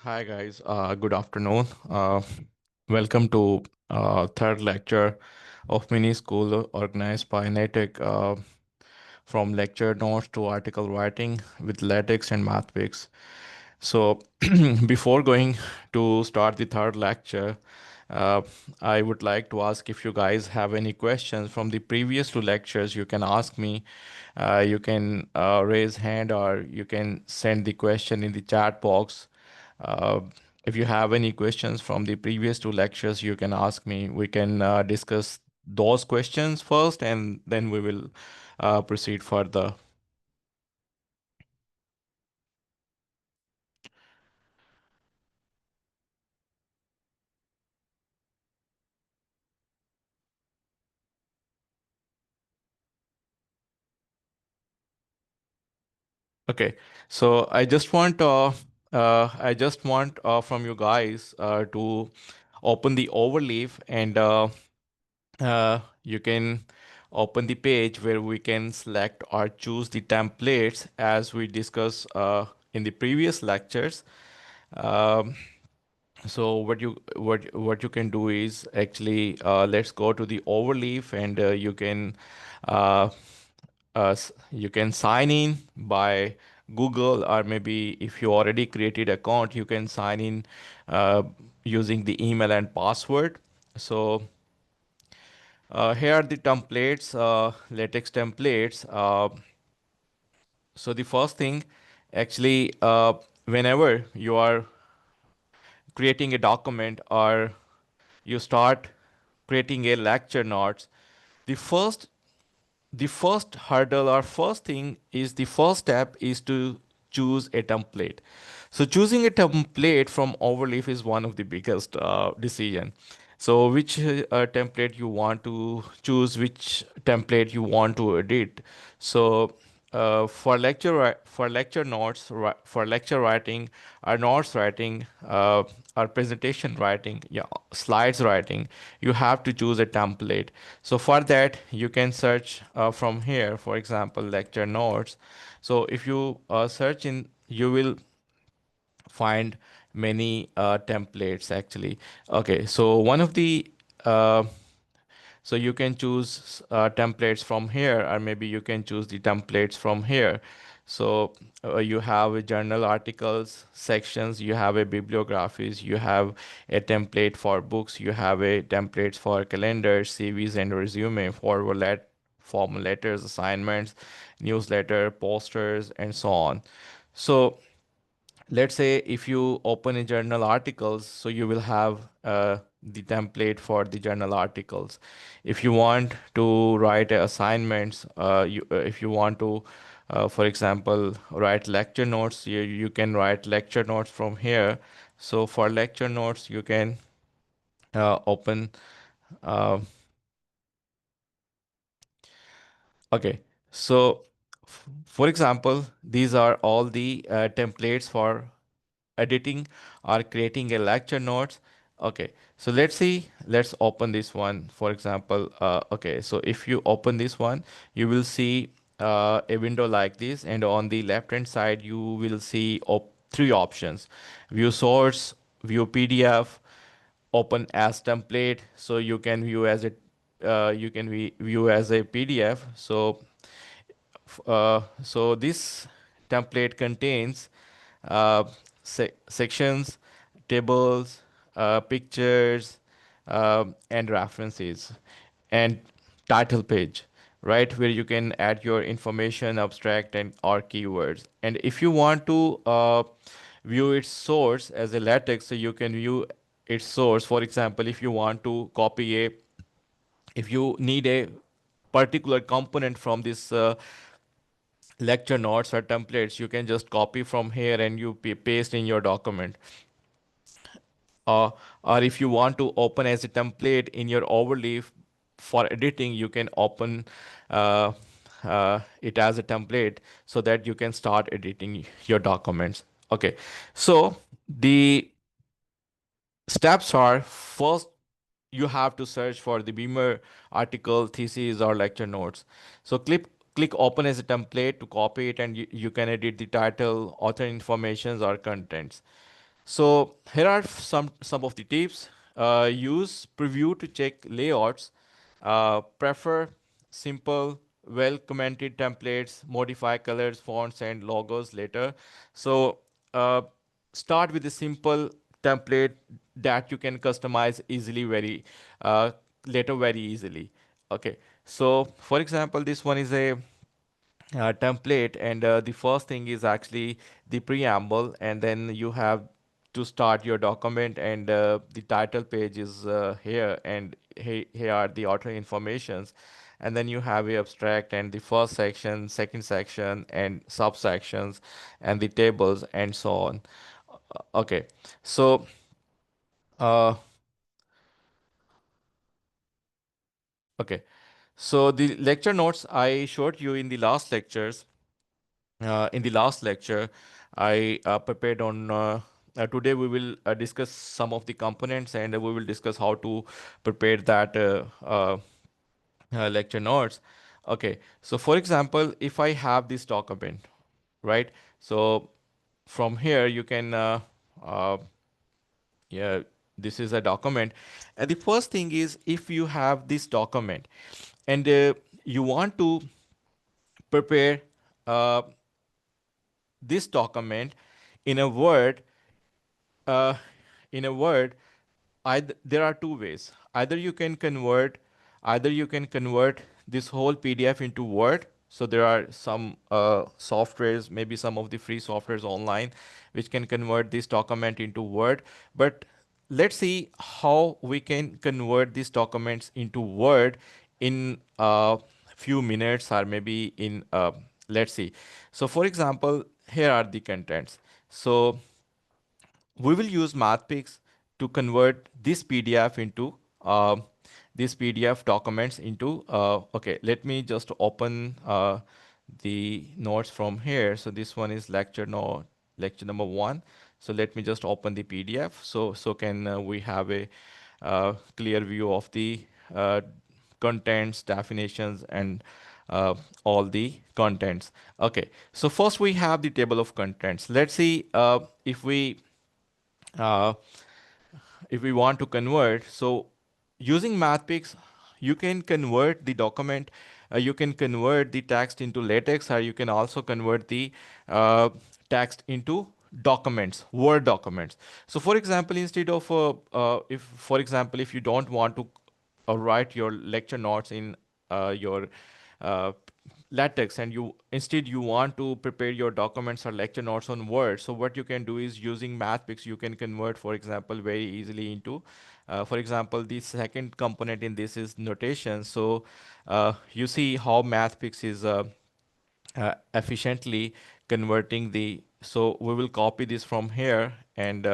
Hi guys, good afternoon. Welcome to third lecture of mini school organized by NITEC, from lecture notes to article writing with LaTeX and Mathpix. So before going to start the third lecture, uh, I would like to ask if you guys have any questions from the previous two lectures. You can ask me. You can raise hand or you can send the question in the chat box. Uh, if you have any questions from the previous two lectures, you can ask me. We can discuss those questions first, and then we will proceed further. Okay, so I just want from you guys to open the overleaf, and you can open the page where we can select or choose the templates as we discussed in the previous lectures. Um, so what you can do is actually, let's go to the overleaf, and uh, you can sign in by Google, or maybe if you already created account, you can sign in uh, using the email and password. So here are the templates, LaTeX templates. So the first thing, actually, whenever you are creating a document or you start creating a lecture notes, the first hurdle or first thing is the first step is to choose a template. So choosing a template from overleaf is one of the biggest decision. So which template you want to choose, which template you want to edit. So for lecture notes, for lecture writing, or notes writing, or presentation writing, yeah, slides writing, you have to choose a template. So for that, you can search from here, for example, lecture notes. So if you search in, you will find many templates actually. Okay, so one of the uh, so you can choose templates from here, or maybe you can choose the templates from here. So you have a journal articles sections, you have a bibliographies, you have a template for books, you have a templates for calendars, CVs and resume, formal letters, assignments, newsletter, posters, and so on. So let's say if you open a journal articles, so you will have the template for the journal articles. If you want to write assignments, if you want to for example write lecture notes, you can write lecture notes from here. So for lecture notes, you can open uh, okay, so for example, these are all the templates for editing or creating a lecture notes. Okay, so let's open this one, for example. Okay, so if you open this one, you will see a window like this, and on the left hand side you will see three options: view source, view PDF, open as template. So you can view as a view as a PDF. So so this template contains sections, tables, pictures, and references, and title page, right, where you can add your information, abstract, and or keywords. And if you want to view its source as a LaTeX, so you can view its source. For example, if you want to copy a, if you need a particular component from this lecture notes or templates, you can just copy from here and you paste in your document. uh, or if you want to open as a template in your overleaf for editing, you can open it as a template so that you can start editing your documents. Okay, so the steps are: first, you have to search for the Beamer article, thesis, or lecture notes. So click open as a template to copy it, and you can edit the title, author informations, or contents. So here are some of the tips. Use preview to check layouts. Prefer simple, well commented templates. Modify colors, fonts, and logos later. So uh, start with a simple template that you can customize easily, very later, very easily. Okay. So for example, this one is a template, and the first thing is actually the preamble, and then you have to start your document, and the title page is here, and here are the author informations, and then you have a abstract and the first section, second section, and subsections, and the tables, and so on. Okay, so uh, okay, so the lecture notes I showed you in the last lectures. In the last lecture, I prepared on. Today we will discuss some of the components, and we will discuss how to prepare that lecture notes. Okay, so for example, if I have this document, right? So from here you can, uh, yeah, this is a document, and the first thing is, if you have this document and you want to prepare uh, this document in a Word, uh, in a word, there are two ways. Either you can convert this whole PDF into Word. So there are some softwares, maybe some of the free softwares online, which can convert this document into Word. But let's see how we can convert these documents into Word in a few minutes, or maybe in, let's see. So for example, here are the contents. So we will use Mathpix to convert this PDF into this PDF documents into, okay, let me just open the notes from here. So this one is lecture number 1. So let me just open the PDF. So can we have a clear view of the contents, definitions, and all the contents. Okay, so first we have the table of contents. Let's see uh, if we want to convert. So using Mathpix, you can convert the document, you can convert the text into LaTeX, or you can also convert the text into documents, Word documents. So for example, instead of, for example, if you don't want to write your lecture notes in your uh, LaTeX, and you want to prepare your documents or lecture notes on Word. So what you can do is, using Mathpix, you can convert, for example, very easily into, for example, the second component in this is notation. So you see how Mathpix is efficiently converting the. So we will copy this from here and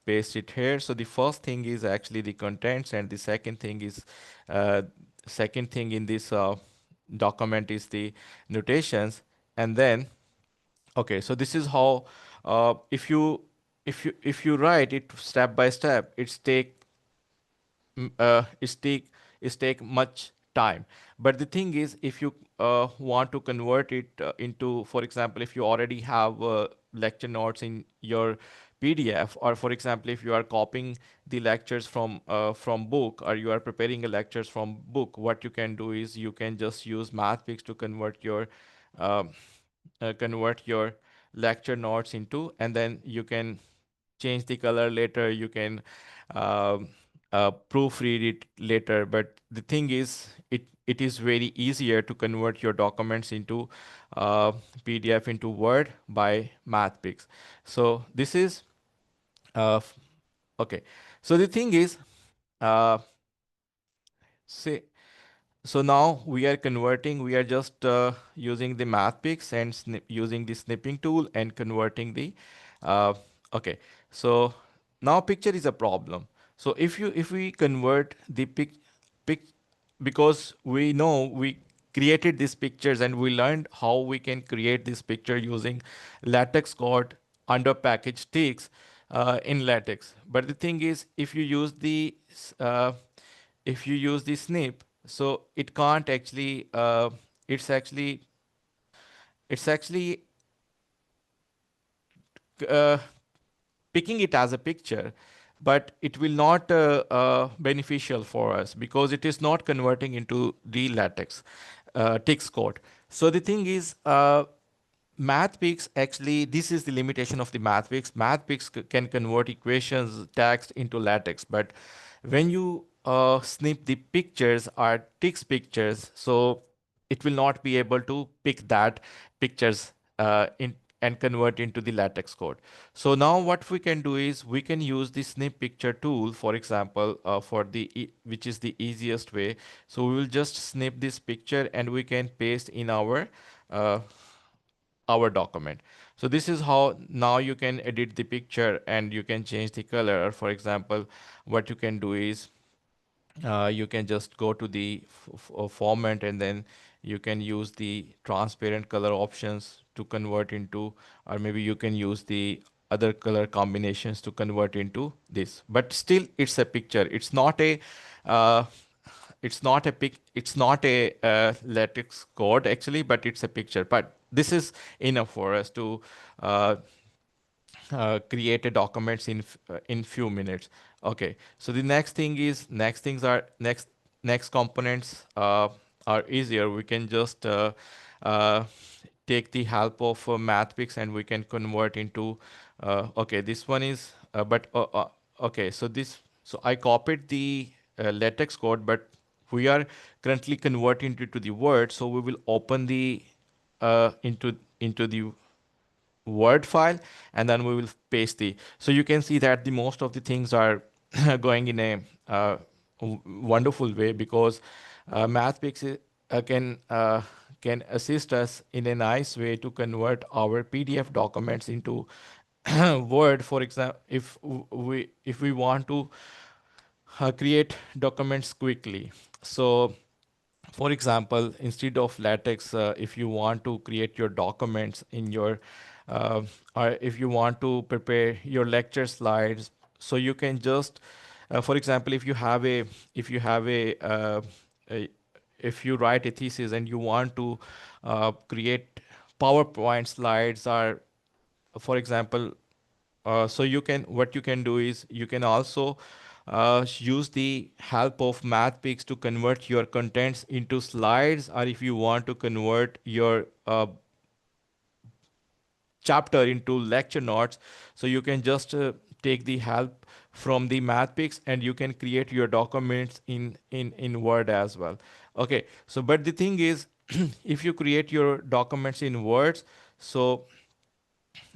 paste it here. So the first thing is actually the contents, and the uh, second thing in this document is the notations. And then, okay, so this is how, if you write it step by step, it's take much time. But the thing is, if you want to convert it into, for example, if you already have lecture notes in your PDF, or for example, if you are copying the lectures from book, or you are preparing a lectures from book, what you can do is, you can just use Mathpix to um, convert your lecture notes into, and then you can change the color later. You can um proofread it later. But the thing is, it is very easier to convert your documents into uh, PDF into Word by Mathpix. So this is okay. So the thing is, uh, say so now we are converting, we are just using the Mathpix and using the snipping tool and converting the, uh, okay. So now picture is a problem. So if we convert the pic, because we know we created these pictures, and we learned how we can create this picture using LaTeX code under package sticks in LaTeX. But the thing is, uh, if you use the snip, so it can't actually, it's actually it's actually uh, picking it as a picture, but it will not beneficial for us because it is not converting into the latex text code. So the thing is, Mathpix actually, this is the limitation of the Mathpix. Mathpix can convert equations text into latex, but when you snip the pictures or text pictures, so it will not be able to pick that pictures in and convert into the latex code. So now what we can do is we can use the snip picture tool, for example, for which is the easiest way. So we will just snip this picture and we can paste in uh, our document. So this is how now you can edit the picture and you can change the color. For example, what you can do is you can just go to the format and then you can use the transparent color options to convert into, or maybe you can use the other color combinations to convert into this. But still, it's a picture. Uh, it's not a latex code actually, but it's a picture. But this is enough for us to uh, create a documents in few minutes. Okay, so the next thing is next components are easier. We can just uh, take the help of Mathpix and we can convert into okay, this one is but okay, so I copied the latex code, but we are currently converting it to the word, so we will open the into the word file and then we will paste the, so you can see that the most of the things are going in a wonderful way because Mathpix can assist us in a nice way to convert our PDF documents into word. For example, if we want to create documents quickly, so for example, instead of latex, if you want to create your documents in your uh, or if you want to prepare your lecture slides, so you can just for example, if you have a if you write a thesis and you want to create PowerPoint slides, or for example, so you can, what you can do is you can also use the help of Mathpix to convert your contents into slides, or if you want to convert your chapter into lecture notes, so you can just take the help from the Mathpix and you can create your documents in Word as well. Okay, so but the thing is, if you create your documents in words, so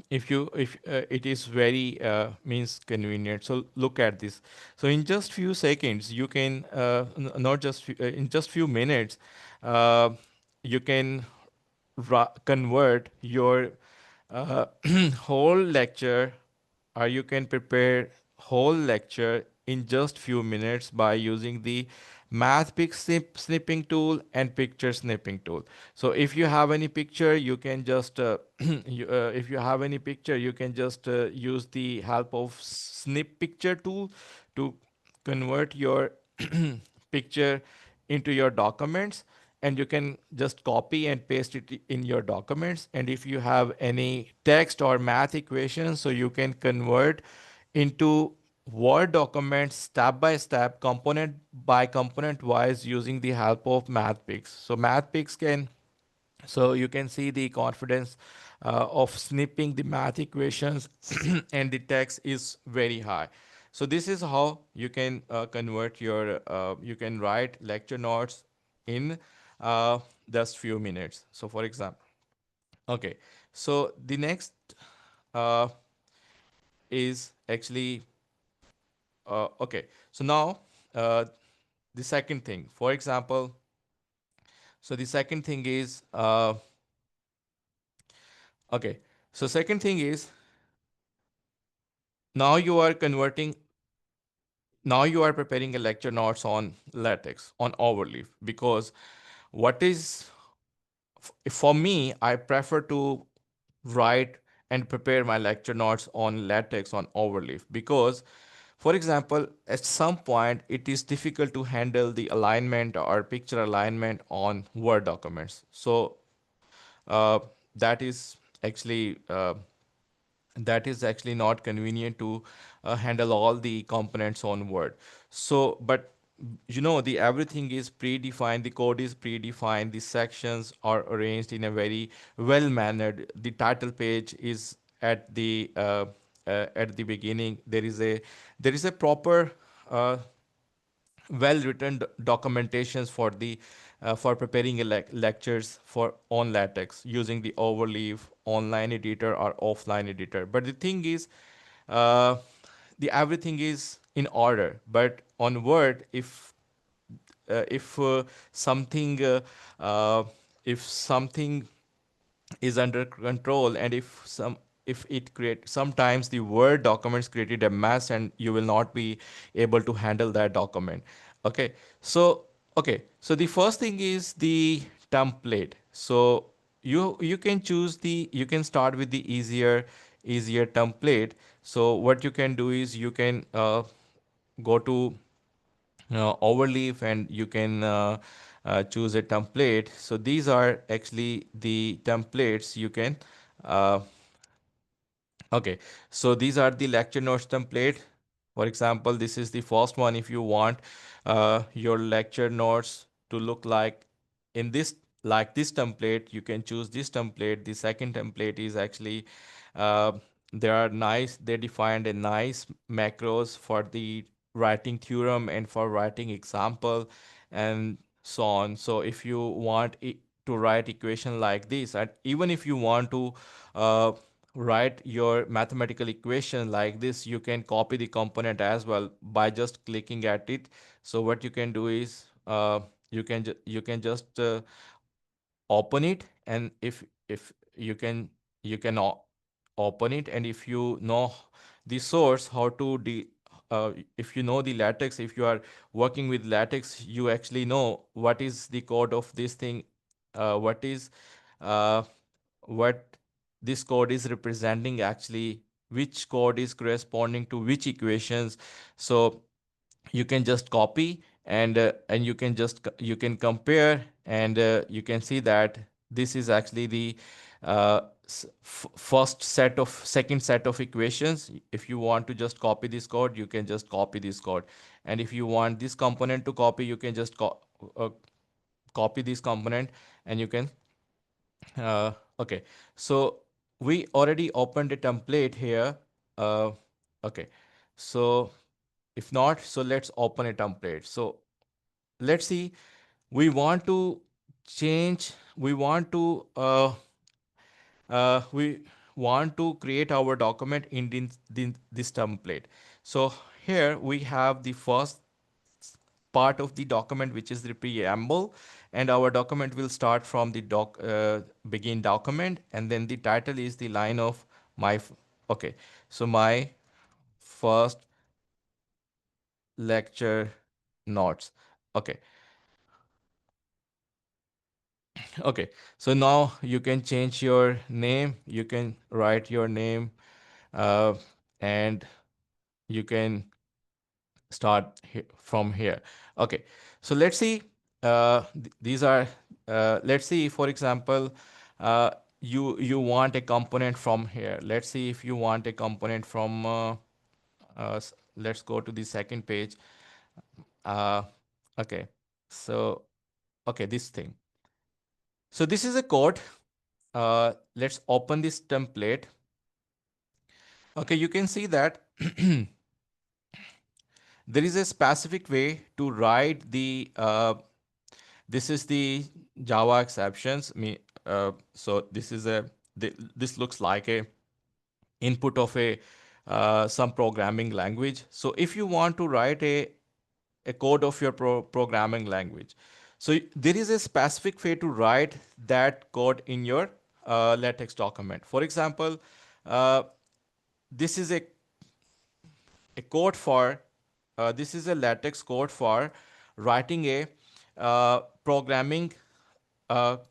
if it is very means convenient, so look at this. So in just few seconds you can not just in just few minutes uh, you can convert your uh, whole lecture, or you can prepare whole lecture in just few minutes by using the Mathpix snipping tool and picture snipping tool. So if you have any picture, you can just if you have any picture, you can just use the help of snip picture tool to convert your picture into your documents, and you can just copy and paste it in your documents. And if you have any text or math equations, so you can convert into Word documents step by step, component by component wise, using the help of Mathpix. So Mathpix can, so you can see the confidence of snipping the math equations and the text is very high. So this is how you can convert your, you can write lecture notes in just few minutes. So for example, okay. So the next uh, is actually, okay. So now uh, the second thing, for example, so the second thing is, okay. So second thing is, now you are converting, now you are preparing a lecture notes on latex on overleaf, because what is for me, I prefer to write and prepare my lecture notes on latex on overleaf, because for example, at some point it is difficult to handle the alignment or picture alignment on Word documents. So uh, that is actually that is actually not convenient to handle all the components on Word. So, but the everything is predefined, the code is predefined, the sections are arranged in a very well mannered. The title page is at the beginning. There is a proper well written documentations for preparing lectures for on LaTeX using the overleaf online editor or offline editor. But the thing is, uh, the everything is in order. But on Word, if something uh, if something is under control, and if it create, sometimes the Word documents created a mess and you will not be able to handle that document. Okay, so so the first thing is the template. So you can start with the easier template. So what you can do is you can go to overleaf, and you can choose a template. So these are actually the templates you can uh, okay, so these are the lecture notes template. For example, this is the first one. If you want your lecture notes to look in this like this template, you can choose this template. The second template is actually uh, they defined a nice macros for the writing theorem and for writing example and so on. So if you want to write equation like this, and even if you want to uh, write your mathematical equation like this, you can copy the component as well by just clicking at it. So what you can do is you can just open it, and if you can open it, and if you know the source how to if you know the LaTeX, if you are working with LaTeX, you actually know what is the code of this thing, what is uh, what this code is representing, actually which code is corresponding to which equations. So you can just copy, and you can compare, and you can see that this is actually the second set of equations. If you want to just copy this code, you can just copy this code, and if you want this component to copy, you can just copy this component, and you can uh, okay. So we already opened a template here. uh, okay, so if not, so let's open a template. So let's see, we want to we want to we want to create our document in this template. So here we have the first part of the document, which is the preamble, and our document will start from the begin document, and then the title is the line of okay, so my first lecture notes. Okay. Okay, so now you can change your name. You can write your name, uh, and you can start from here. Okay, so let's see. These are. Let's see. For example, you want a component from here. Let's see if you want a component from. Let's go to the second page. Uh, okay, so okay, this thing. So this is a code. Let's open this template. Okay, you can see that there is a specific way to write this is the Java exceptions. So this looks like a input of a some programming language. So if you want to write a code of your programming language, so there is a specific way to write that code in your LaTeX document. For example, uh, this is a code for this is a LaTeX code for writing a programming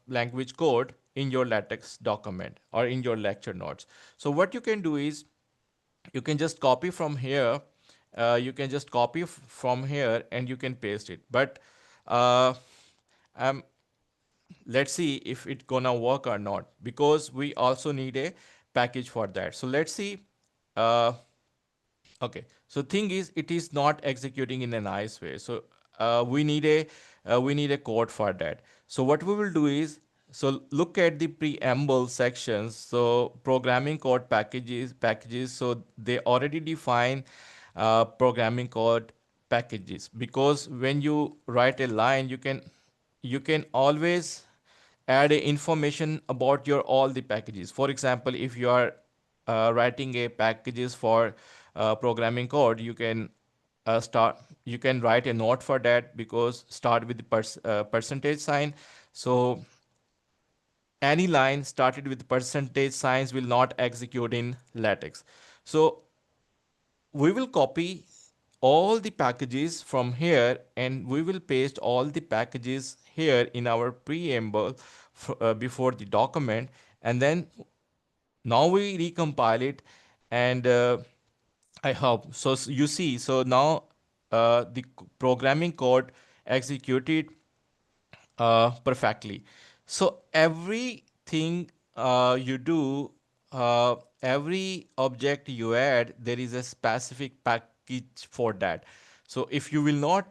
language code in your LaTeX document or in your lecture notes. So what you can do is you can just copy from here. You can just copy from here and you can paste it. But uh, um, let's see if it gonna work or not, because we also need a package for that. So let's see. Uh, Okay, so thing is, it is not executing in a nice way. So we need a code for that. So what we will do is, so look at the preamble sections. So programming code packages. So they already define programming code packages, because when you write a line, you can always add a information about your all the packages. For example, if you are writing a packages for programming code, you can write a note for that, because start with the percentage sign. So any line started with percentage signs will not execute in LaTeX. So we will copy all the packages from here, and we will paste all the packages here in our preamble before the document. And then now we recompile it, and I hope so. You see, so now the programming code executed perfectly. So everything you do, every object you add, there is a specific package for that. So if you will not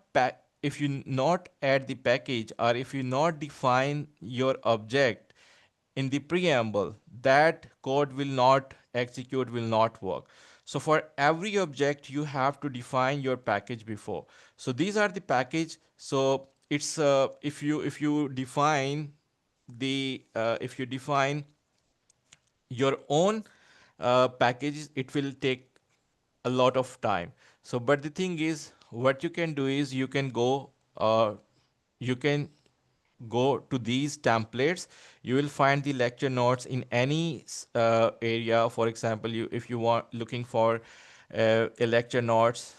if you not add the package, or if you not define your object in the preamble, that code will not execute, will not work. So for every object you have to define your package before. So these are the package. So it's if you define the if you define your own packages, it will take a lot of time. So but the thing is, what you can do is, you can go to these templates. You will find the lecture notes in any area. For example, you if you want looking for a lecture notes,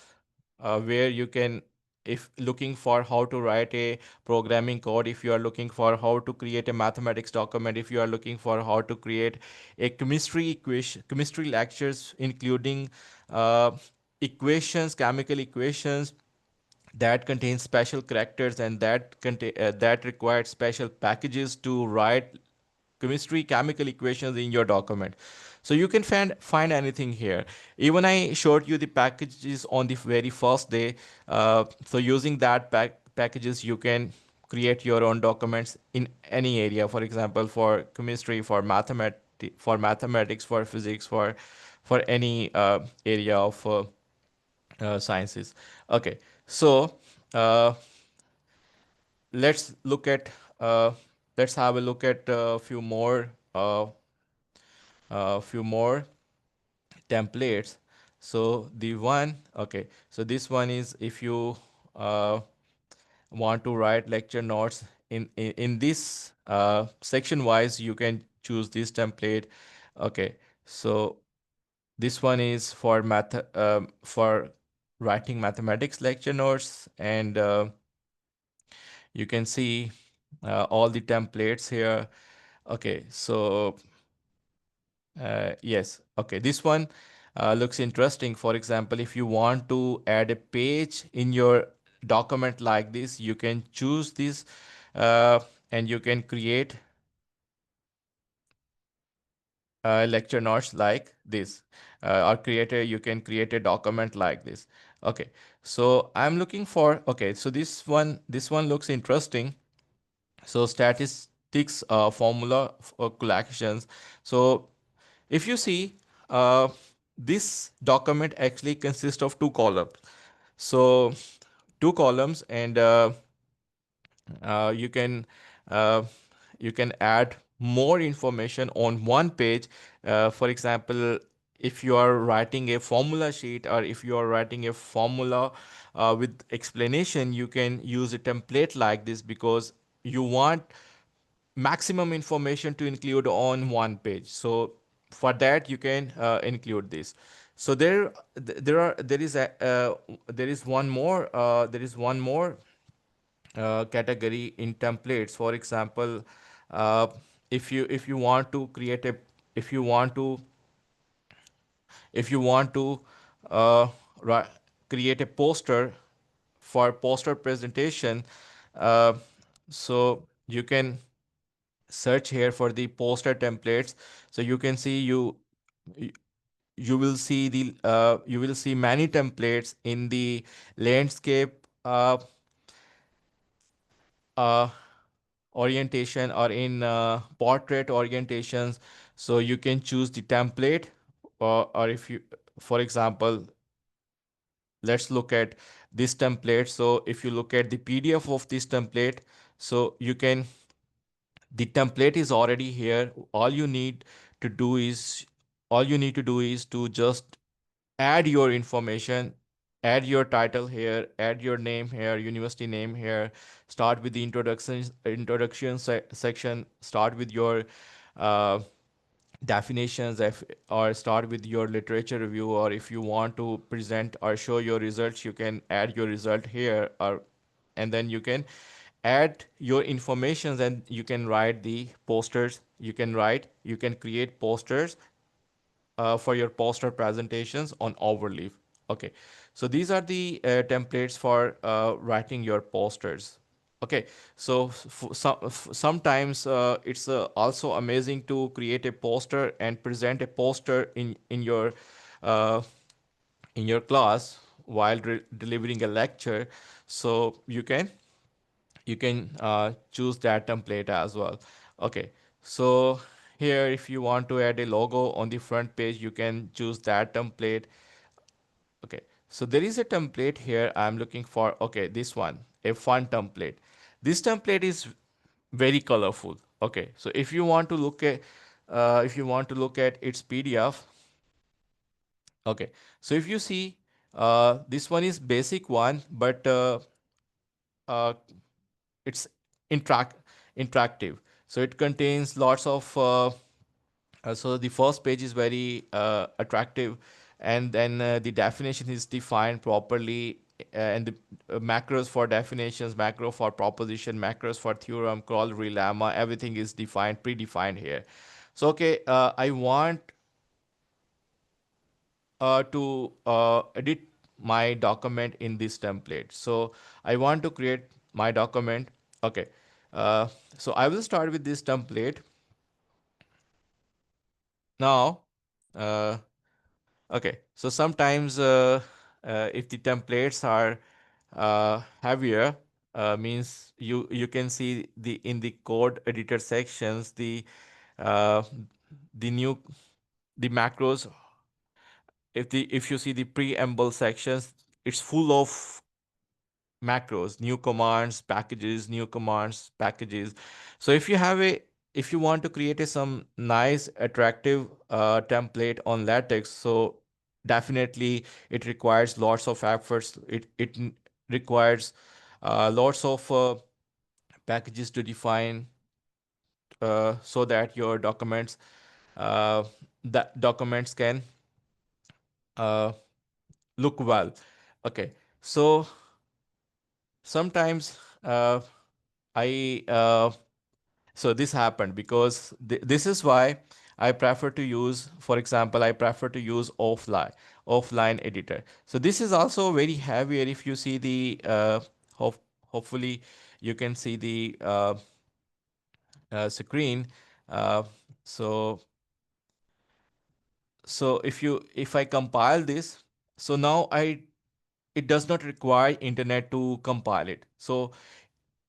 where you can, if looking for how to write a programming code, if you are looking for how to create a mathematics document, if you are looking for how to create a chemistry lectures, including uh, equations, chemical equations, that contains special characters, and that required special packages to write chemistry chemical equations in your document. So you can find anything here. Even I showed you the packages on the very first day. So using that packages, you can create your own documents in any area. For example, for chemistry, for mathematics, for physics, for any area of sciences. Okay, so uh, let's look at uh, let's have a look at a few more templates. So the one, okay, so this one is, if you uh, want to write lecture notes in this section wise, you can choose this template. Okay, so this one is for for writing mathematics lecture notes, and you can see all the templates here. Okay, so yes, okay, this one looks interesting. For example, if you want to add a page in your document like this, you can choose this, and you can create lecture notes like this, or you can create a document like this. Okay, so I'm looking for, okay, so this one looks interesting. So statistics formula for collections. So if you see, this document actually consists of two columns. So two columns, and you can uh, you can add more information on one page. For example, if you are writing a formula sheet, or if you are writing a formula with explanation, you can use a template like this, because you want maximum information to include on one page. So for that, you can include this. So there is one more category in templates. For example, uh, if you want to create a if you want to if you want to uh, ri- create a poster for poster presentation, uh, so you can search here for the poster templates. So you can see, y- you will see you will see many templates in the landscape uh, orientation or in portrait orientations. So you can choose the template, or if you, for example, let's look at this template. So if you look at the PDF of this template, so you can, the template is already here. To do is all you need to do is to just add your information, add your title here, add your name here, university name here, start with the section, start with your uh, definitions, or start with your literature review, or if you want to present or show your results, you can add your result here, or and then you can add your informations, and you can write the posters, you can create posters for your poster presentations on Overleaf. Okay, so these are the templates for writing your posters. Okay, so sometimes it's also amazing to create a poster and present a poster uh, in your class while delivering a lecture. So you can choose that template as well. Okay, so here, if you want to add a logo on the front page, you can choose that template. Okay, so there is a template here I'm looking for. Okay, this one, a fun template. This template is very colorful. Okay, so if you want to look at its PDF. Okay, so if you see, this one is basic one, but uh, it's interact interactive. So it contains lots of so the first page is very attractive, and then the definition is defined properly, and the macros for definitions, macro for proposition, macros for theorem, corollary, lemma, everything is defined, predefined here. So okay, I want to edit my document in this template. So I want to create my document. Okay. Uh, so I will start with this template. Now, uh, okay. So sometimes if the templates are heavier, means you can see the in the code editor sections, uh, the new the macros. If you see the preamble sections, it's full of macros, new commands, packages, new commands, packages. So if you want to create some nice attractive template on LaTeX, so definitely it requires lots of efforts. It requires lots of packages to define, so that your uh, documents can uh, look well. Okay, so sometimes I so this happened because this is why I prefer to use, for example, I prefer to use offline editor. So this is also very heavier. If you see the hopefully you can see the screen. Uh, so if I compile this, so now I it does not require internet to compile it. So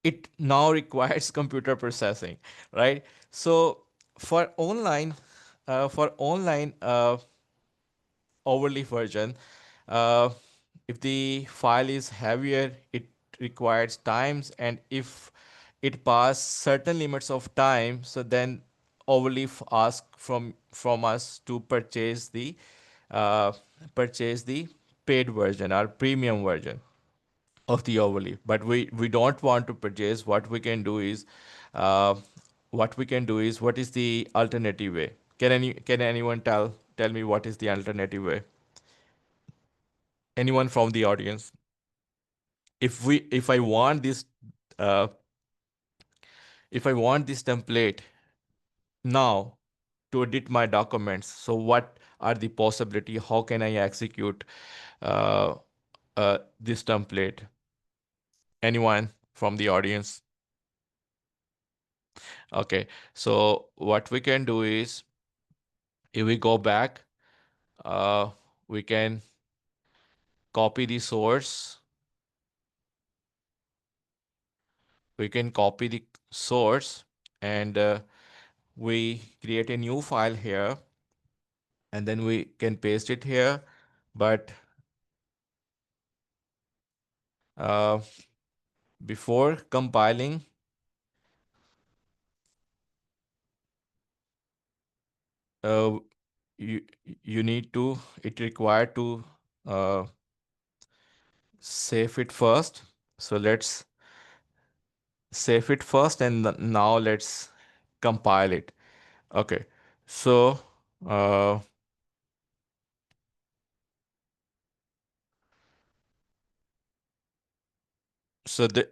it now requires computer processing, right? So for online, for online overlay version, uh, if the file is heavier, it requires times, and if it pass certain limits of time, so then overleaf ask from us to uh, purchase the paid version or premium version of the overlay. But we don't want to purchase. Uh, what is the alternative way? Can anyone tell me what is the alternative way? Anyone from the audience? If I want this uh, if I want this template now to edit my documents, so what are the possibility? How can I execute uh, this template? Anyone from the audience? Okay, so what we can do is If we go back, uh, we can copy the source. We can copy the source and we create a new file here and then we can paste it here. But uh, before compiling, uh, you you need to it required to uh, save it first. So let's save it first and now let's compile it. Okay. So uh,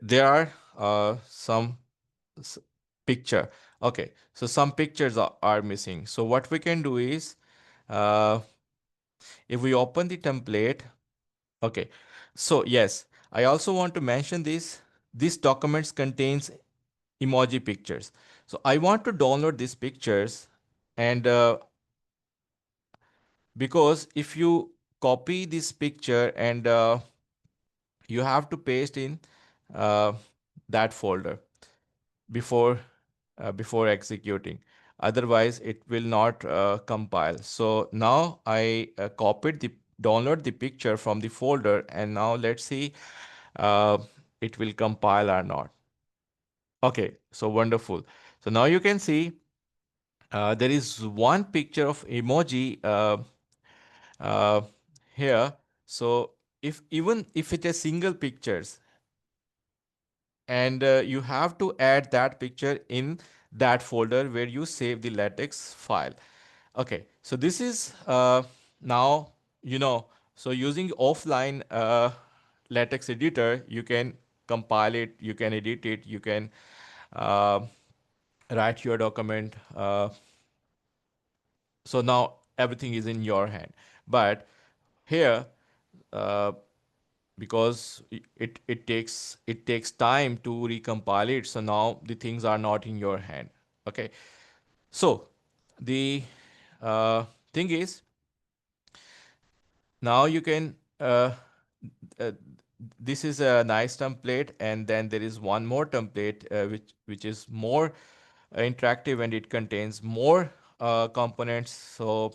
there are some s- picture. Okay. So some pictures are missing. So what we can do is uh, if we open the template. Okay. So yes, I also want to mention this. This documents contains emoji pictures. So I want to download these pictures and because if you copy this picture and you have to paste in uh, that folder before before executing. Otherwise, it will not compile. So now I copied the download the picture from the folder, and now let's see uh, it will compile or not. Okay, so wonderful. So now you can see there is one picture of emoji uh, here. So if even if it is single pictures, and you have to add that picture in that folder where you save the LaTeX file. Okay, so this is now you know. So using offline LaTeX editor, you can compile it, you can edit it, you can uh, write your document. So now everything is in your hand. But here, uh, because it takes time to recompile it, so now the things are not in your hand. Okay, so the thing is now you can uh, this is a nice template, and then there is one more template which is more interactive and it contains more components. So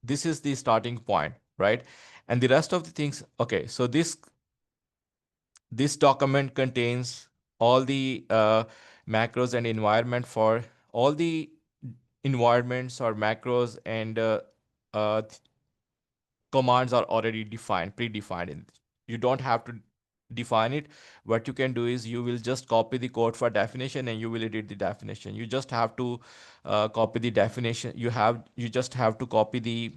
this is the starting point, right? And the rest of the things. Okay, so this document contains all the macros and environment for all the environments or macros, and uh, commands are already defined, predefined. And you don't have to define it. What you can do is you will just copy the code for definition and you will edit the definition. You just have to copy the definition. You just have to copy the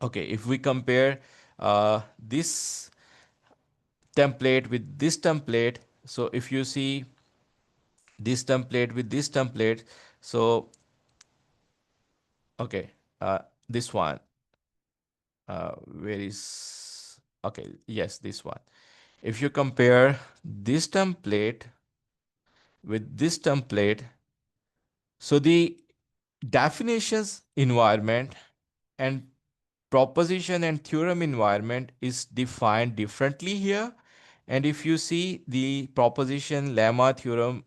okay. If we compare this template with this template, so if you see this template with this template, so okay, this one, where is, okay, yes, this one. If you compare this template with this template, so the definitions environment and proposition and theorem environment is defined differently here. And if you see the proposition, lemma, theorem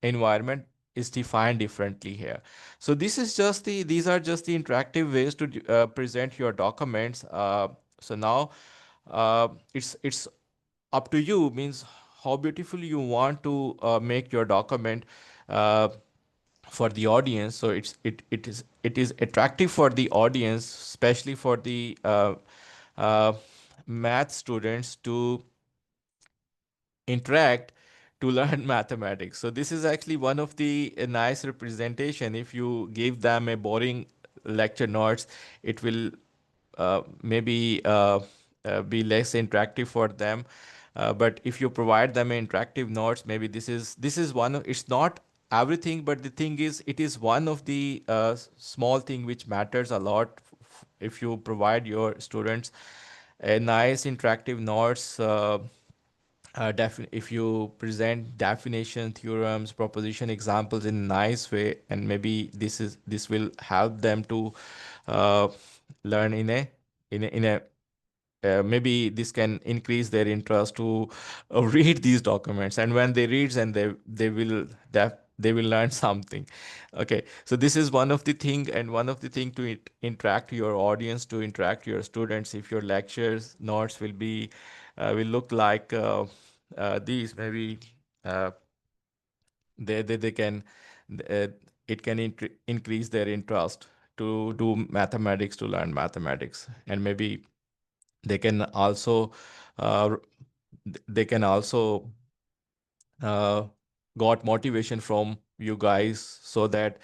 environment is defined differently here. So these are just the interactive ways to present your documents. So now it's up to you, means how beautiful you want to make your document uh, for the audience. So it is attractive for the audience, especially for the uh, math students to interact to learn mathematics. So this is actually one of the nice representation. If you give them a boring lecture notes, it will maybe be less interactive for them. But if you provide them interactive notes, maybe this is one of, it's not everything, but the thing is it is one of the small thing which matters a lot. If you provide your students a nice interactive notes if you present definition, theorems, proposition examples in a nice way, and maybe this will help them to uh, learn in a maybe this can increase their interest to read these documents, and when they read, and they will learn something. Okay, so this is one of the thing, and one of the thing to interact your audience, to interact your students. If your lectures notes will look like these, maybe uh, they can uh, it can increase their interest to do mathematics, to learn mathematics. And maybe they can also uh, they can also uh, got motivation from you guys, so that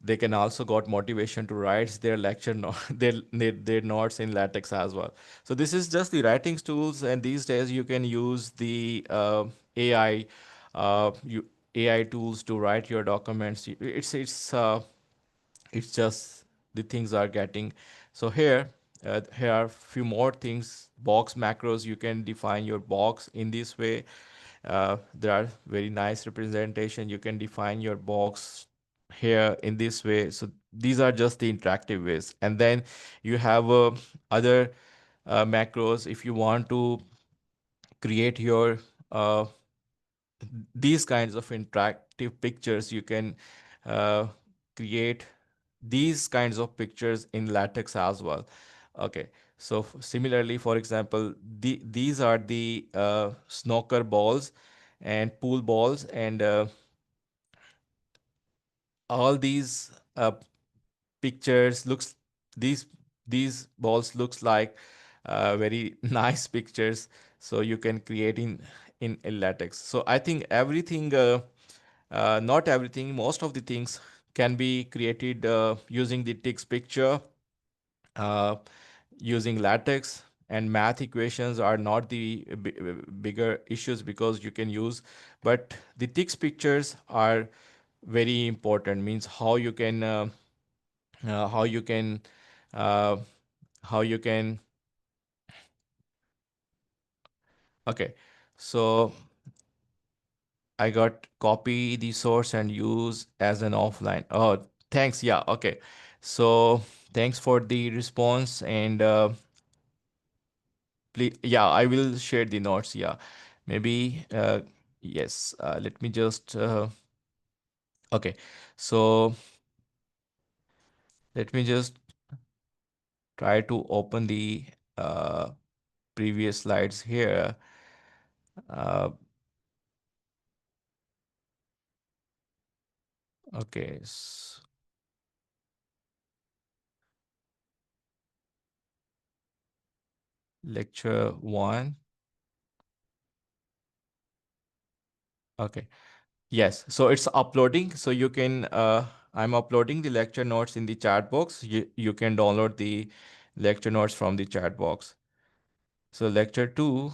they can also got motivation to write their lecture their notes in LaTeX as well. So this is just the writing tools, and these days you can use the AI you AI tools to write your documents. It's just the things are getting. So here are few more things. Box macros, you can define your box in this way. There are very nice representation. You can define your box here in this way. So these are just the interactive ways. And then you have other macros. If you want to create your these kinds of interactive pictures, you can uh, create these kinds of pictures in LaTeX as well. Okay, so similarly, for example, these are the snooker balls and pool balls, and all these pictures looks these these balls looks like very nice pictures. So you can create in LaTeX. So I think everything not everything, most of the things can be created using the text picture, uh, using LaTeX. And math equations are not the bigger issues, because you can use, but the text pictures are very important. Means how you can uh, how you can okay, so I got copy the source and use as an offline. Oh, thanks. Yeah, okay. So thanks for the response. And please, yeah, I will share the notes. Yeah, maybe yes. Let me just okay. So let me just try to open the uh, previous slides here. Uh, okay, lecture one. Okay. Yes, so it's uploading. So you can, I'm uploading the lecture notes in the chat box. You can download the lecture notes from the chat box. So lecture two,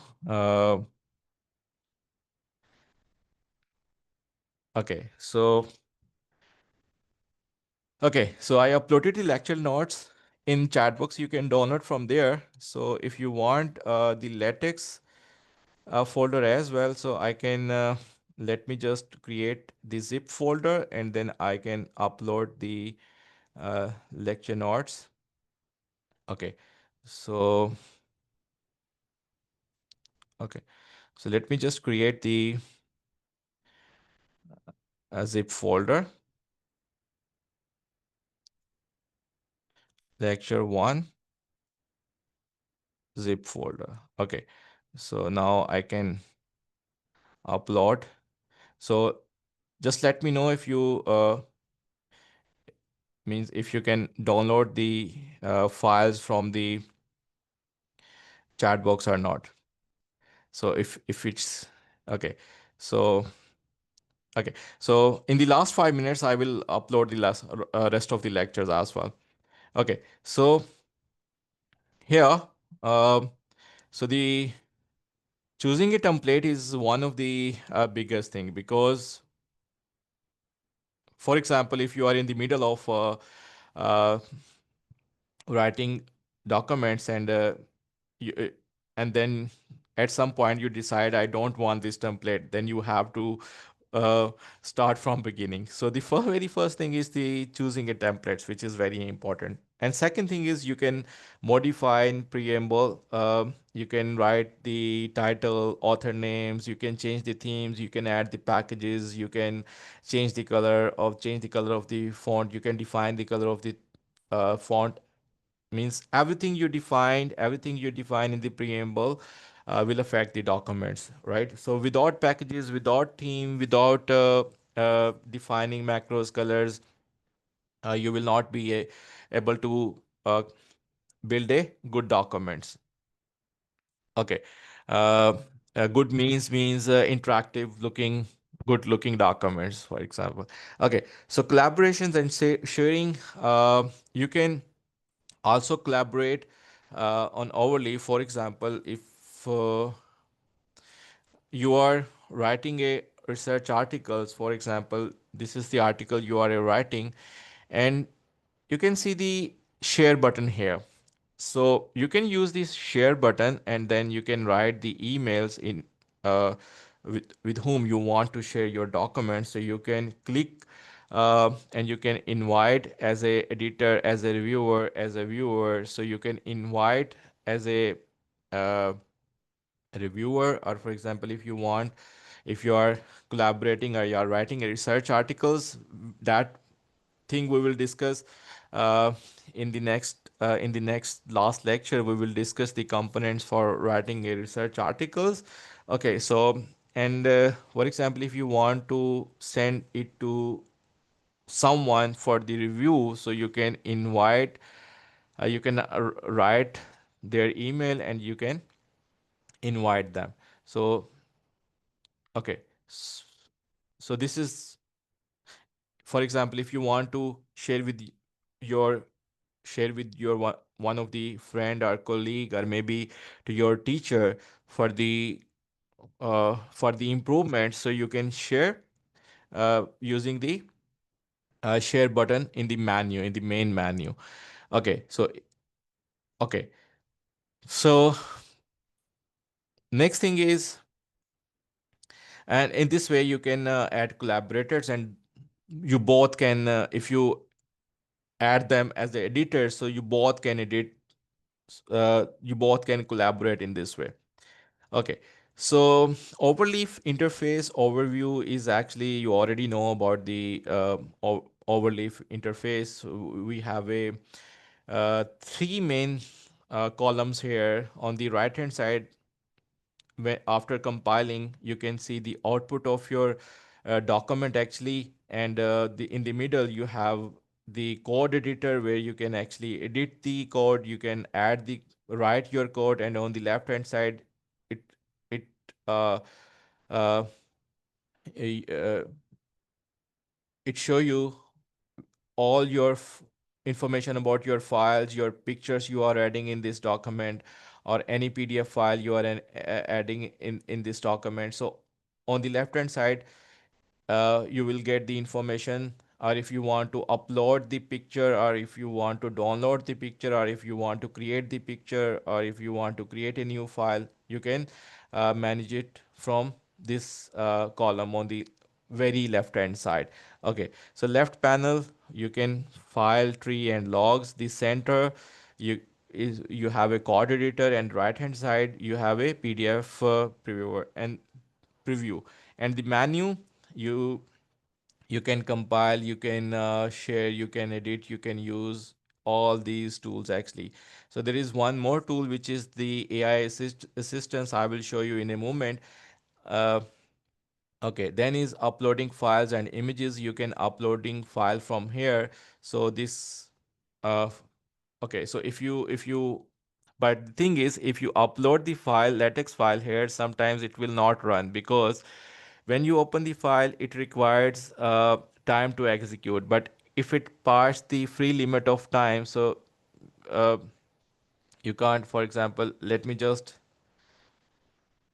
okay, so I uploaded the lecture notes in chat box. You can download from there. So if you want the LaTeX folder as well, so I can, let me just create the zip folder, and then I can upload the lecture notes. Okay, so okay, so let me just create the zip folder, lecture one zip folder. Okay, so now I can upload. So just let me know if you means if you can download the files from the chat box or not. So if it's okay, so okay, so in the last 5 minutes, I will upload the last rest of the lectures as well. Okay, so here, um, so the choosing a template is one of the biggest thing, because, for example, if you are in the middle of uh, writing documents, and you, and then at some point you decide I don't want this template, then you have to uh, start from beginning. So the very first thing is the choosing a templates, which is very important. And second thing is you can modify in preamble. You can write the title, author names. You can change the themes. You can add the packages. You can change the color of the font. You can define the color of the font. Means everything you define in the preamble will affect the documents, right? So without packages, without theme, without defining macros, colors, you will not be able to build a good documents. Okay. uh, Good means interactive looking, good looking documents, for example. Okay, so collaborations and sharing, you can also collaborate on overlay. For example, if you are writing a research articles, for example, this is the article you are writing, and you can see the share button here. So you can use this share button, and then you can write the emails in with whom you want to share your documents. So you can click and you can invite as a editor, as a reviewer, as a viewer. So you can invite as a uh, reviewer, or for example, if you want, if you are collaborating or you are writing a research articles, that thing we will discuss uh, in the next last lecture. We will discuss the components for writing a research articles. Okay, so and for example, if you want to send it to someone for the review, so you can invite, you can write their email and you can invite them. So okay, so this is, for example, if you want to your share with your one of the friend or colleague, or maybe to your teacher for the improvement, so you can share using the share button in the menu, in the main menu. Okay, so okay, so next thing is, and in this way you can add collaborators, and you both can if you add them as the editors, so you both can edit, you both can collaborate in this way. Okay, so overleaf interface overview is actually, you already know about the overleaf interface. We have a three main columns here. On the right hand side, after compiling, you can see the output of your document actually, and in the middle you have the code editor where you can actually edit the code, you can write your code, and on the left hand side it it uh, uh, uh, it show you all your information about your files, your pictures you are adding in this document, or any PDF file you are adding in this document. So on the left hand side, you will get the information, or if you want to upload the picture, or if you want to download the picture, or if you want to create the picture, or if you want to create a new file, you can manage it from this column on the very left hand side. Okay, so left panel, you can file tree and logs. The center, you have a code editor, and right hand side you have a PDF previewer and preview, and the menu, you you can compile, you can share, you can edit, you can use all these tools actually. So there is one more tool, which is the assistance. I will show you in a moment. uh, okay, then is uploading files and images. You can uploading file from here. So this uh, okay, so if you but the thing is, if you upload the file, LaTeX file here, sometimes it will not run, because when you open the file, it requires time to execute. But if it passed the free limit of time, so uh, you can't. For example, let me just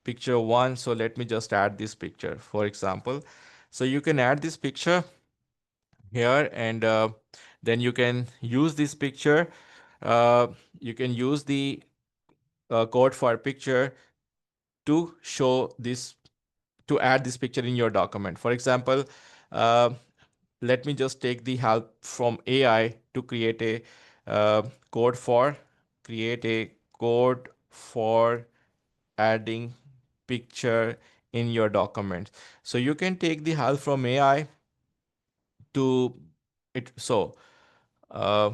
picture one. So let me just add this picture, for example. So you can add this picture here, and then you can use this picture. You can use the code for picture. to show this, to add this picture in your document. For example, uh, let me just take the help from AI to create a code for create a code for adding picture in your document. So you can take the help from AI to it. So uh,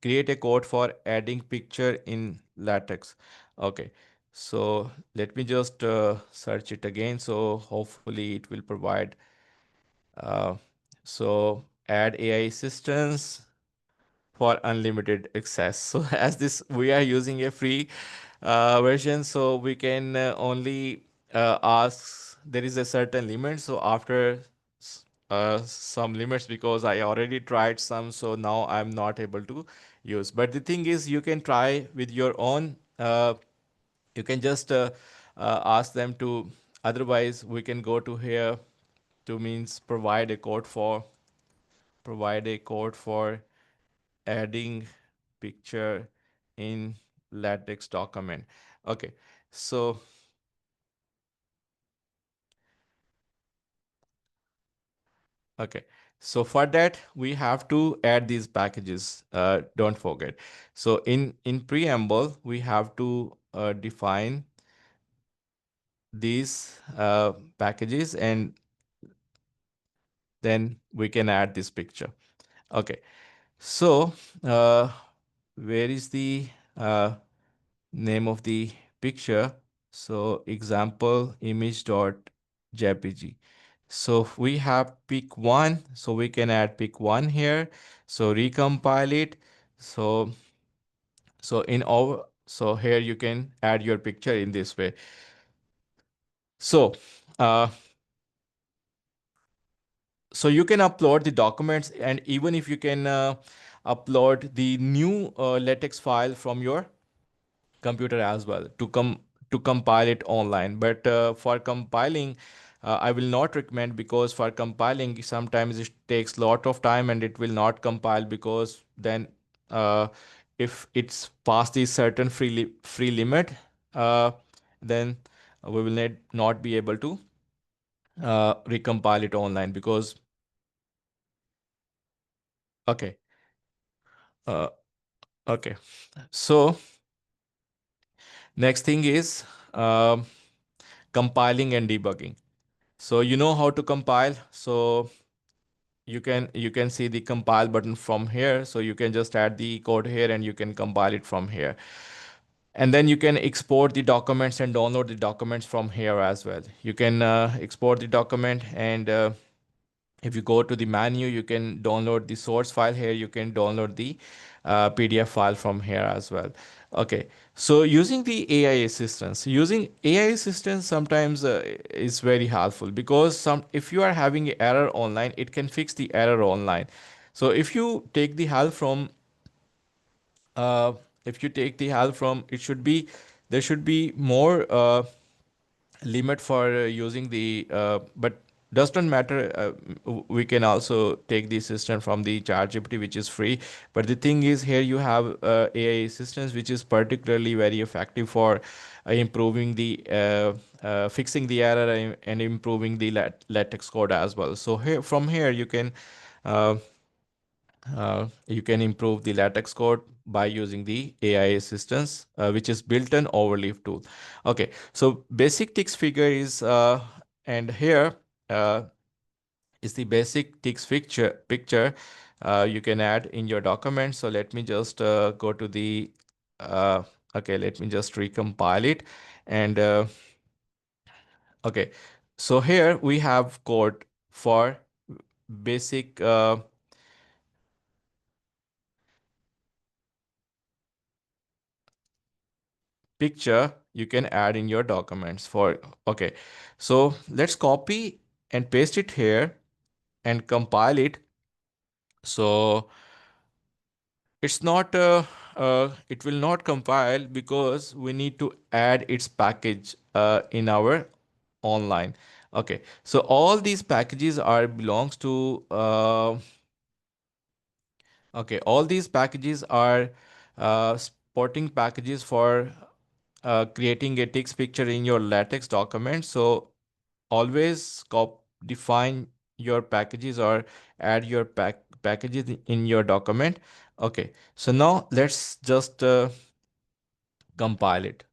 create a code for adding picture in LaTeX. Okay, so let me just search it again. So hopefully it will provide. Uh, so add AI assistance for unlimited access. So as this, we are using a free version, so we can only ask, there is a certain limit. So after some limits, because I already tried some, so now I'm not able to use. But the thing is, you can try with your own. You can just ask them to. Otherwise, we can go to here to means provide a code for adding picture in LaTeX document. Okay, so okay, so for that we have to add these packages. Don't forget. So in preamble we have to define these packages, and then we can add this picture. Okay, so uh, where is the name of the picture? So example image dot jpg. So if we have pick one, so we can add pick one here. So recompile it. So in our, so here you can add your picture in this way. So uh, so you can upload the documents, and even if you can upload the new LaTeX file from your computer as well to compile it online. But for compiling, I will not recommend, because for compiling sometimes it takes a lot of time and it will not compile, because then uh, if it's past the certain free limit, uh, then we will not be able to recompile it online, because okay. uh, okay, so next thing is compiling and debugging. So you know how to compile. So you can see the compile button from here. So you can just add the code here and you can compile it from here. And then you can export the documents and download the documents from here as well. You can export the document, and if you go to the menu, you can download the source file here. You can download the PDF file from here as well. Okay, so using the AI assistance, sometimes is very helpful, because if you are having an error online, it can fix the error online. So uh, if you take the help from, it should be, there should be more limit for using the but doesn't matter. We can also take the assistant from the ChatGPT, which is free. But the thing is, here you have AI assistance, which is particularly very effective for improving the fixing the error, and improving the LaTeX code as well. So here, from here, uh, you can improve the LaTeX code by using the AI assistance, which is built-in overleaf tool. Okay, so basic text figure is, and here uh, is the basic text picture you can add in your document. So let me just go to the, uh, okay, let me just recompile it. And okay, so here we have code for basic picture you can add in your documents for. Okay, so let's copy and paste it here and compile it. So it's not it will not compile, because we need to add its package in our online. Okay, so all these packages are belongs to okay, all these packages are supporting packages for creating a text picture in your LaTeX document. So always define your packages or add your packages in your document. Okay, so now let's just compile it.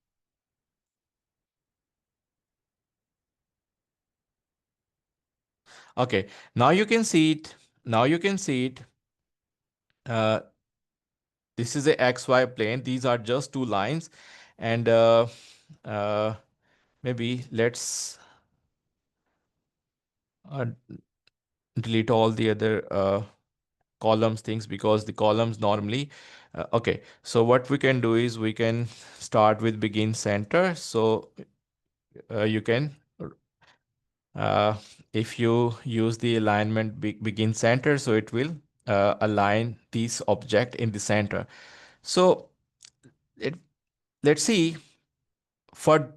Okay, now you can see it. Now you can see it. Uh, this is a XY plane. These are just two lines, and uh, maybe let's uh, delete all the other columns things because the columns normally okay, so what we can do is we can start with begin center. So you can uh, if you use the alignment begin center, so it will align this object in the center. So it, let's see for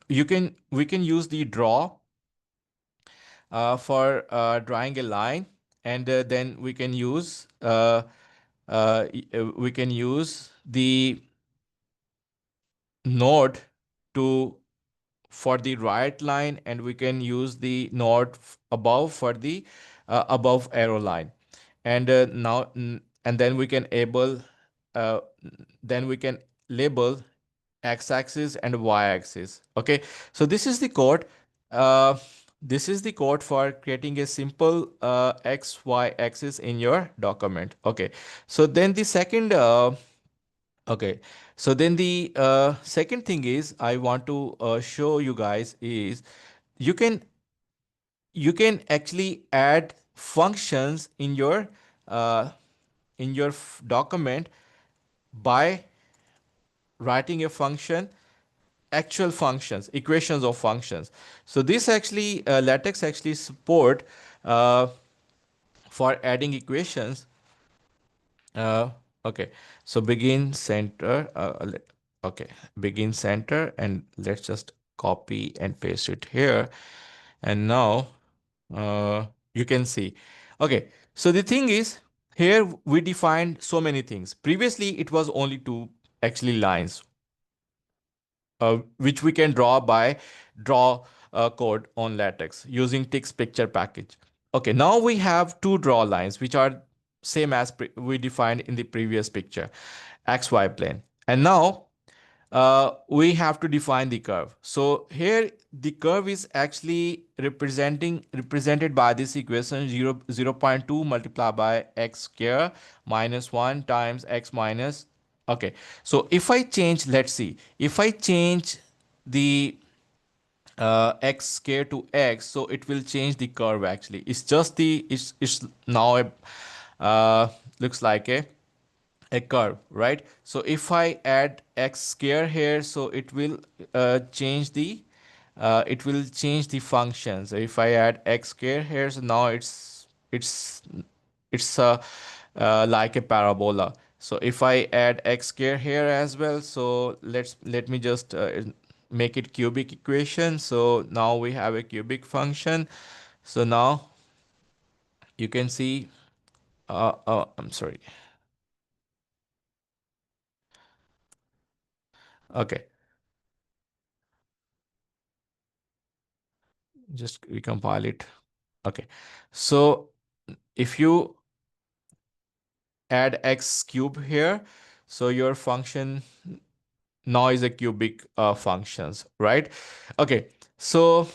you can we can use the draw for drawing a line, and then we can use the node to for the right line, and we can use the node above for the above arrow line, and and then we can able uh, then we can label x-axis and y-axis. Okay, so this is the code. uh, this is the code for creating a simple x y axis in your document. Okay, so then the second okay, so then the second thing is I want to show you guys is you can actually add functions uh, in your document by writing a function, actual functions, equations of functions. So this actually LaTeX actually support uh, for adding equations. Uh, okay, so begin center. Okay, begin center, and let's just copy and paste it here. And now you can see. Okay, so the thing is here we defined so many things. Previously, it was only two actually lines, which we can draw code on LaTeX using text picture package. Okay, now we have two draw lines which are same as we defined in the previous picture, XY plane. And now we have to define the curve. So here the curve is actually represented by this equation 0.2 multiplied by x square minus 1 times x minus. Okay, so if I change, let's see, if I change the x square to x, so it will change the curve. Actually, it's just the it's now a looks like a curve, right? So if I add x square here, so it will change the function. So if I add x square here, so now it's like a parabola. So if I add x square here as well, so let me just make it cubic equation. So now we have a cubic function. So now you can see I'm sorry. Okay, just recompile it. Okay, so if you add x cube here, so your function now is a cubic functions, right? Okay, so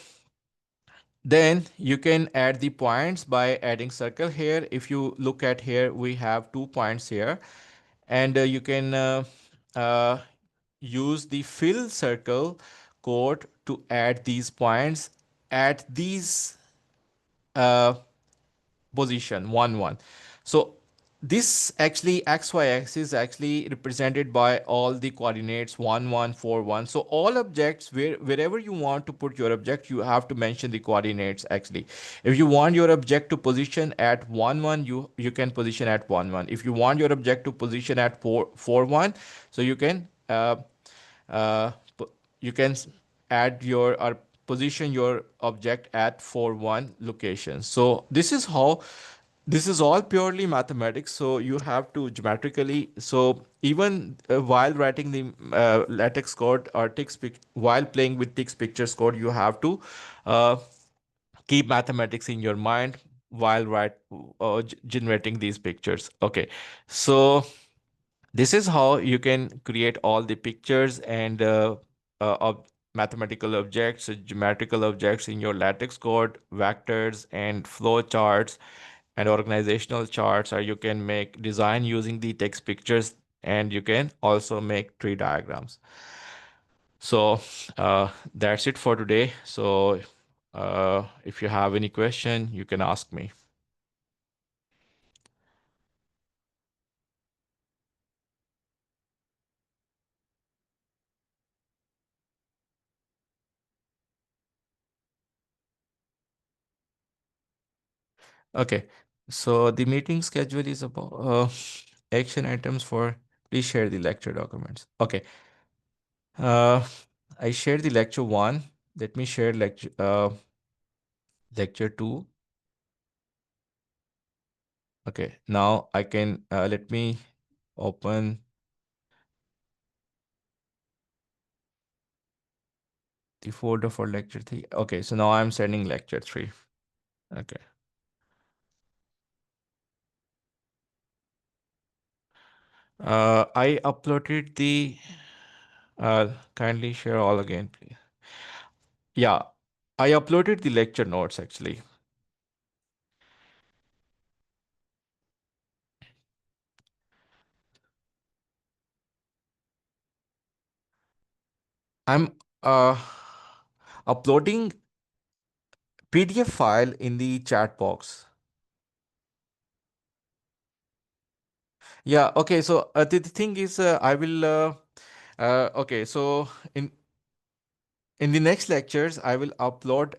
then you can add the points by adding circle here. If you look at here, we have 2 points here, and you can uh, use the fill circle code to add these points at these uh, position 1 1. So this actually xy axis actually represented by all the coordinates 1 1 4 1. So all objects wherever you want to put your object, you have to mention the coordinates. Actually, if you want your object to position at 1 1, you can position at 1 1. If you want your object to position at 4 4 1, so uh, you can add your or position your object at 4 1 location. So this is how This is all purely mathematics, so you have to geometrically. So even while writing the LaTeX code or while playing with TIX pictures code, you have to uh, keep mathematics in your mind while generating these pictures. Okay, so this is how you can create all the pictures and of mathematical objects, geometrical objects in your LaTeX code, vectors and flow charts and organizational charts, or you can make design using the text pictures, and you can also make tree diagrams. So that's it for today. So if you have any question, you can ask me. Okay. So the meeting schedule is about action items for please share the lecture documents. Okay. Uh, I shared the lecture one. Let me share lecture two. Okay. Now I can let me open the folder for lecture three. Okay. So now I'm sending lecture three. Okay. I uploaded the kindly share all again, please. Yeah, I uploaded the lecture notes actually. I'm uploading PDF file in the chat box. Yeah, okay. So the thing is, I will. Okay, so in in the next lectures, I will upload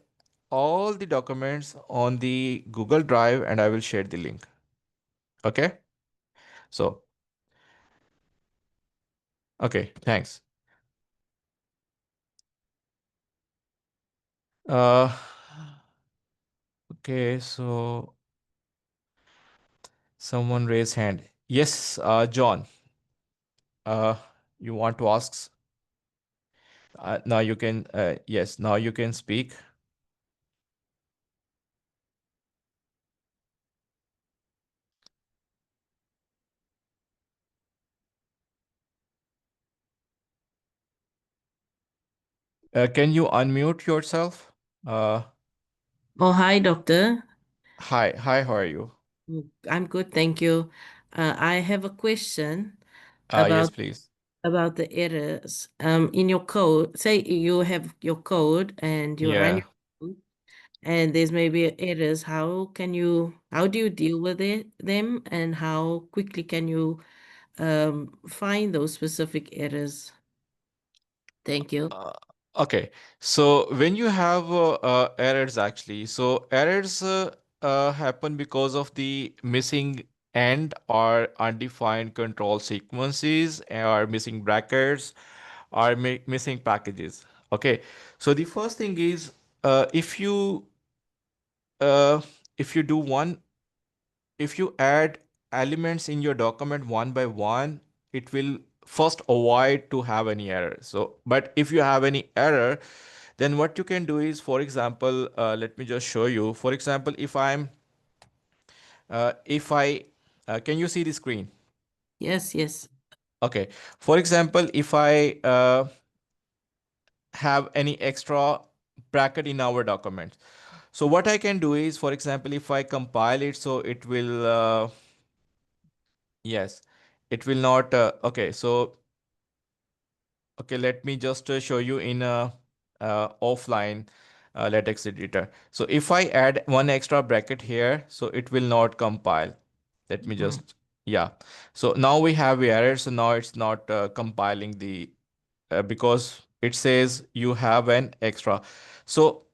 all the documents on the Google Drive, and I will share the link. Okay. So okay, thanks. Uh, okay. So someone raise hand. Yes, John. Uh, you want to ask? Now you can. Yes, now you can speak. Can you unmute yourself? Uh, Oh, hi, doctor. hi, how are you? I'm good, thank you. I have a question Yes, about please. the errors in your code. Say you have your code and you run Yeah. your code, and there's maybe errors. How do you deal with them, and how quickly can you find those specific errors? Thank you. Uh, okay. So when you have errors, actually, so errors happen because of the missing end or undefined control sequences or missing brackets or missing packages. Okay. So the first thing is uh, if you do one if you add elements in your document one by one, it will first avoid to have any error. So, but if you have any error, then what you can do is, for example, let me just show you. For example, if I, can you see the screen? Yes, yes. Okay. For example, if I have any extra bracket in our document. So what I can do is, for example, if I compile it, so it will, yes, it will not, okay. So okay, let me just show you in a offline LaTeX editor. So if I add one extra bracket here, so it will not compile. Let me Mm. just, yeah. So now we have error. So now it's not compiling because it says you have an extra. So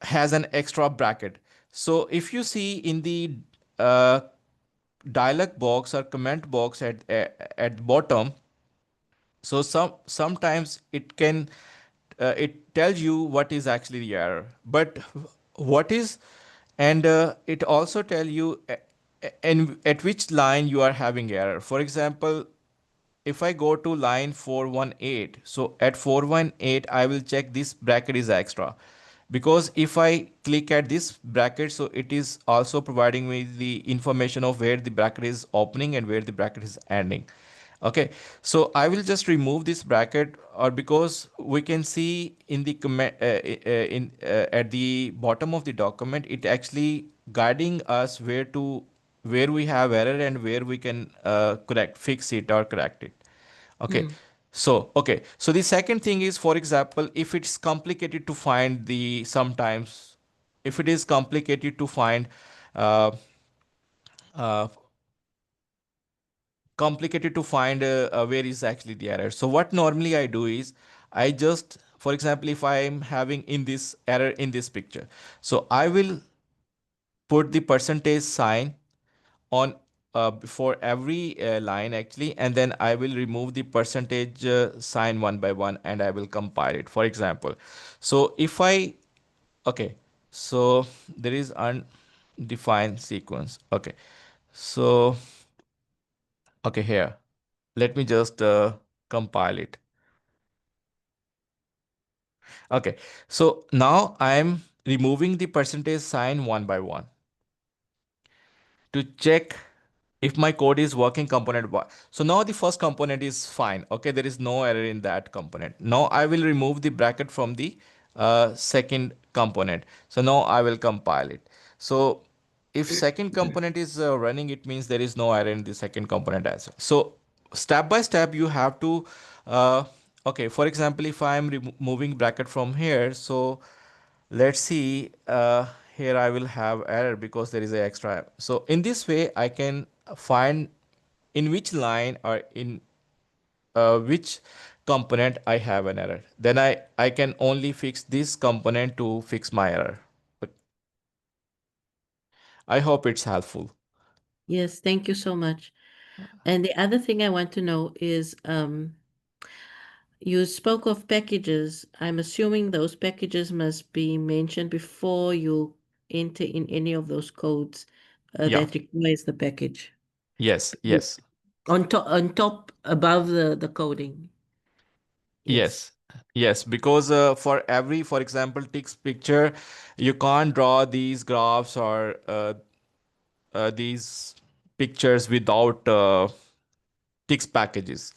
has an extra bracket. So if you see in the uh, dialog box or comment box at the bottom, so sometimes it tells you what is actually the error, but what is and it also tell you and at which line you are having error. For example, if I go to line 418, so at 418, I will check this bracket is extra. Because if I click at this bracket, so it is also providing me the information of where the bracket is opening and where the bracket is ending. Okay, so I will just remove this bracket, or because we can see in the comment in at the bottom of the document, it actually guiding us where we have error and where we can fix it or correct it. Okay. Mm. So the second thing is, for example, if it's complicated to find the sometimes, if it is complicated to find, uh, uh, where is actually the error. So what normally I do is, I just, for example, if I am having in this error in this picture, so I will put the percentage sign on for every line actually, and then I will remove the percentage sign one by one, and I will compile it. For example, so if I, okay, so there is undefined sequence. Okay, so okay, here, let me just compile it. Okay, so now I'm removing the percentage sign one by one to check if my code is working component by. So now the first component is fine. Okay, there is no error in that component. Now I will remove the bracket from the second component. So now I will compile it. So if second component is running, it means there is no error in the second component as well. So step by step, you have to, okay, for example, if I am removing bracket from here, so let's see, here I will have error because there is a extra error. So in this way, I can find in which line or in which component I have an error. Then I can only fix this component to fix my error. But I hope it's helpful. Yes, thank you so much. And the other thing I want to know is, you spoke of packages. I'm assuming those packages must be mentioned before you enter in any of those codes Yeah. that requires the package. Yes. Yes. On top, above the coding. Yes. Yes. Yes, because for every, for example, text picture, you can't draw these graphs or these pictures without text packages.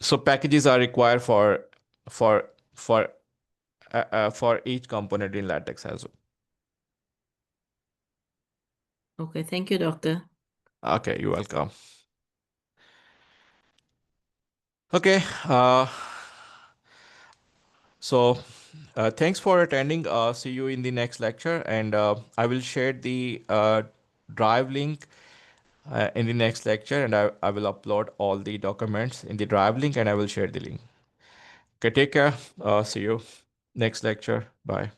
So packages are required for for for each component in LaTeX as Okay, thank you, doctor. well. Okay, you're welcome. Okay, so thanks for attending. See you in the next lecture, and I will share the drive link in the next lecture, and I will upload all the documents in the drive link, and I will share the link. Okay, take care. See you next lecture. Bye.